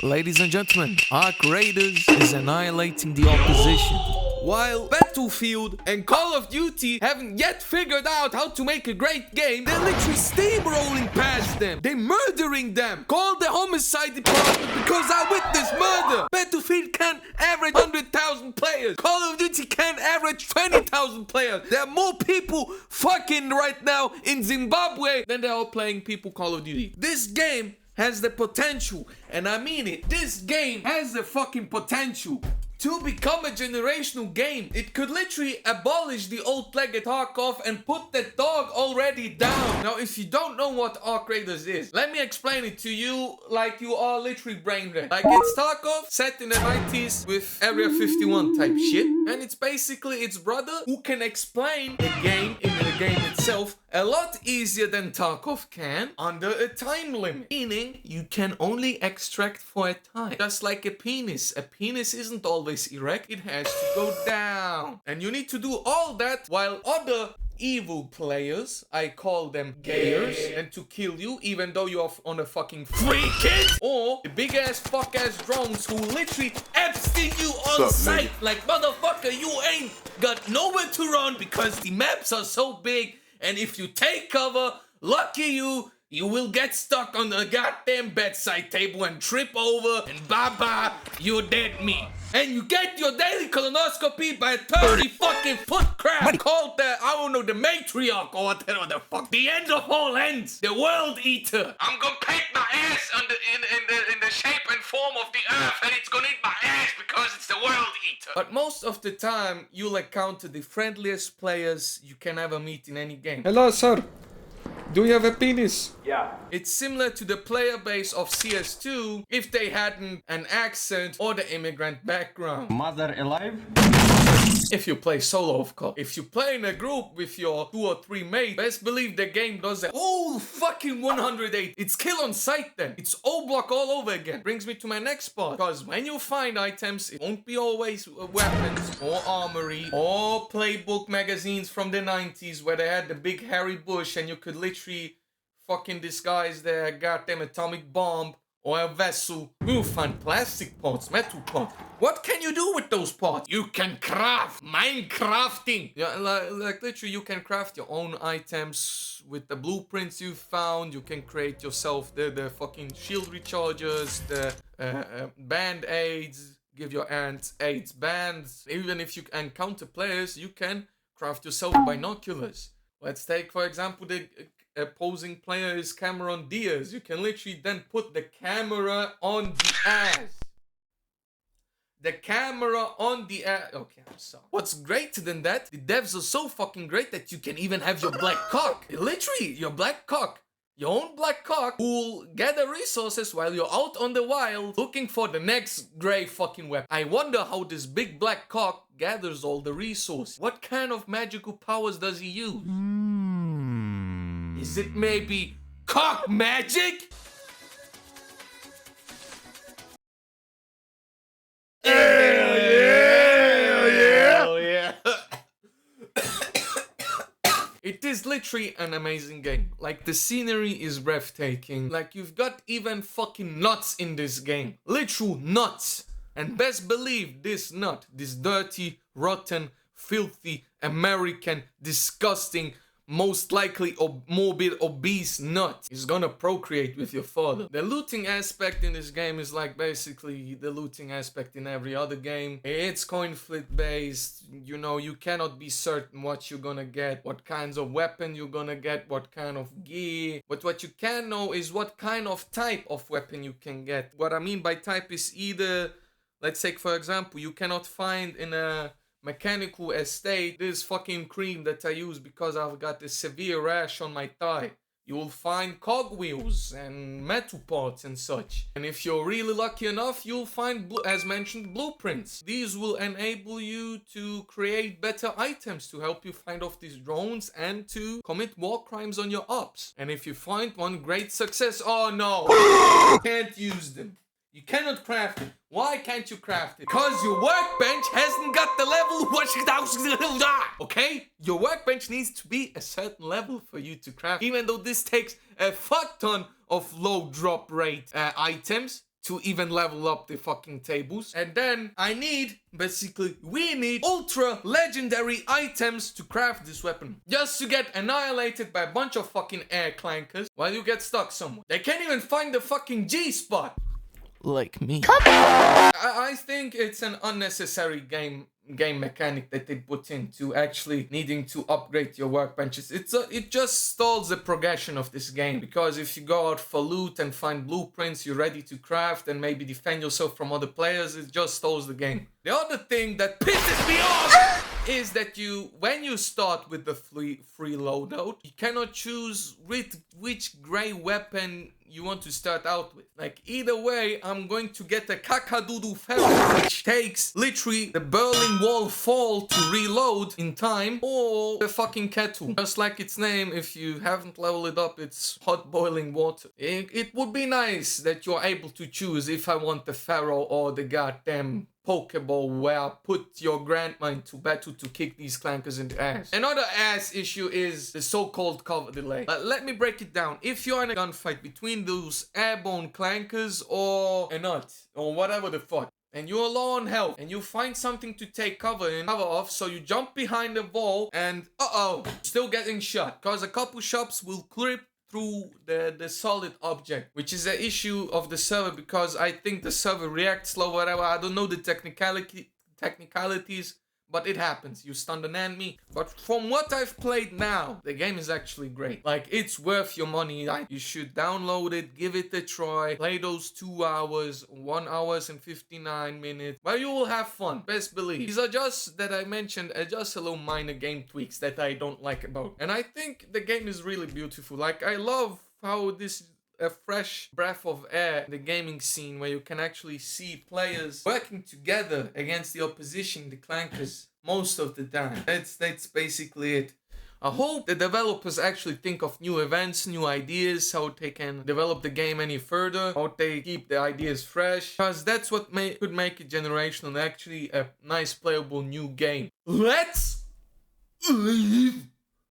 Ladies and gentlemen, Ark Raiders is annihilating the opposition. While Battlefield and Call of Duty haven't yet figured out how to make a great game, they're literally steamrolling past them. They're murdering them. Call the homicide department because I witnessed murder. Battlefield can't average 100,000 players. Call of Duty can't average 20,000 players. There are more people fucking right now in Zimbabwe than there are playing people Call of Duty. This game has the potential, and I mean it, this game has the fucking potential to become a generational game. It could literally abolish the old legged Tarkov and put that dog already down. Now, if you don't know what Ark Raiders is, let me explain it to you like you are literally brain dead. Like, it's Tarkov set in the 90s with Area 51 type shit, and it's basically its brother who can explain the game in the game itself a lot easier than Tarkov can under a time limit. Meaning, you can only extract for a time. Just like a penis. A penis isn't always erect, it has to go down. And you need to do all that while other evil players, I call them gayers, and to kill you even though you're on a fucking free kid, or the big ass fuck ass drones who literally Epstein you on sight. Like, motherfucker, you ain't got nowhere to run because the maps are so big, and if you take cover, lucky you will get stuck on the goddamn bedside table and trip over, and bye-bye, you're dead meat. And you get your daily colonoscopy by a 30 fucking foot crab called the, I don't know, the matriarch or whatever the fuck. The end of all ends. The world eater. I'm gonna paint my ass in the shape and form of the earth, and it's gonna eat my ass because it's the world eater. But most of the time, you'll encounter the friendliest players you can ever meet in any game. Hello, sir. Do you have a penis? Yeah. It's similar to the player base of CS2 if they hadn't an accent or the immigrant background. Mother alive? If you play solo, of course. If you play in a group with your 2 or 3 mates, best believe the game does a whole fucking 180. It's kill on sight then. It's O block all over again. Brings me to my next part. Because when you find items, it won't be always weapons or armory or playbook magazines from the 90s where they had the big hairy bush and you could literally fucking disguise their goddamn atomic bomb or a vessel. You'll find plastic parts, metal parts. What can you do with those parts? You can craft. Minecrafting. Yeah, like literally you can craft your own items with the blueprints you found. You can create yourself the fucking shield rechargers, the band-aids. Give your ants AIDS bands. Even if you encounter players, you can craft yourself binoculars. Let's take, for example, the opposing player's Cameron Diaz. You can literally then put the camera on the ass. The camera on the ass. Okay, I'm sorry. What's greater than that, the devs are so fucking great that you can even have your black cock. Literally, your black cock. Your own black cock will gather resources while you're out on the wild looking for the next grey fucking weapon. I wonder how this big black cock gathers all the resources. What kind of magical powers does he use? Is it maybe cock magic? It is literally an amazing game. Like, the scenery is breathtaking. Like, you've got even fucking nuts in this game. Literal nuts. And best believe this nut, this dirty, rotten, filthy, American, disgusting, most likely morbid, obese nut is gonna procreate with your father. The looting aspect in this game is like basically the looting aspect in every other game. It's coin flip based. You know, you cannot be certain what you're gonna get, what kinds of weapon you're gonna get, what kind of gear. But what you can know is what kind of type of weapon you can get. What I mean by type is either, let's take for example, you cannot find in a mechanical estate this fucking cream that I use because I've got a severe rash on my thigh. You will find cogwheels and metal parts and such. And if you're really lucky enough, you'll find, as mentioned, blueprints. These will enable you to create better items to help you find off these drones and to commit war crimes on your ops. And if you find one, great success. Oh no, you can't use them. You cannot craft it. Why can't you craft it? Because your workbench hasn't got the level. Okay? Your workbench needs to be a certain level for you to craft. Even though this takes a fuck ton of low drop rate items, to even level up the fucking tables. And then we need ultra legendary items to craft this weapon. Just to get annihilated by a bunch of fucking air clankers while you get stuck somewhere. They can't even find the fucking G spot. Like me. I think it's an unnecessary game mechanic that they put into actually needing to upgrade your workbenches. It just stalls the progression of this game, because if you go out for loot and find blueprints you're ready to craft and maybe defend yourself from other players, it just stalls the game. The other thing that pisses me off is that when you start with the free loadout, you cannot choose which grey weapon you want to start out with. Like, either way, I'm going to get a Kakadudu Ferret, which takes literally the Berlin Wall fall to reload in time, or the fucking Ketu. Just like its name, if you haven't leveled it up, it's hot boiling water. It would be nice that you're able to choose if I want the Pharaoh or the goddamn Pokeball where I put your grandma into battle to kick these clankers in the ass. Another ass issue is the so-called cover delay. Let me break it down. If you're in a gunfight between those airborne clankers or a nut or whatever the fuck, and you're low on health and you find something to take cover off, so you jump behind the wall and still getting shot, because a couple shots will clip through the solid object, which is an issue of the server, because I think the server reacts slow, whatever. I don't know the technicalities, but it happens. You stun an enemy. But from what I've played now, the game is actually great. Like, it's worth your money. You should download it, give it a try, play those 2 hours, 1 hour and 59 minutes, where you will have fun, best believe. These are just, that I mentioned, just a little minor game tweaks that I don't like about. And I think the game is really beautiful. Like, I love how this is a fresh breath of air in the gaming scene, where you can actually see players working together against the opposition, the clankers, most of the time. That's basically it. I hope the developers actually think of new events, new ideas, how they can develop the game any further, how they keep the ideas fresh, because that's what could make it generational and actually a nice playable new game. Let's live!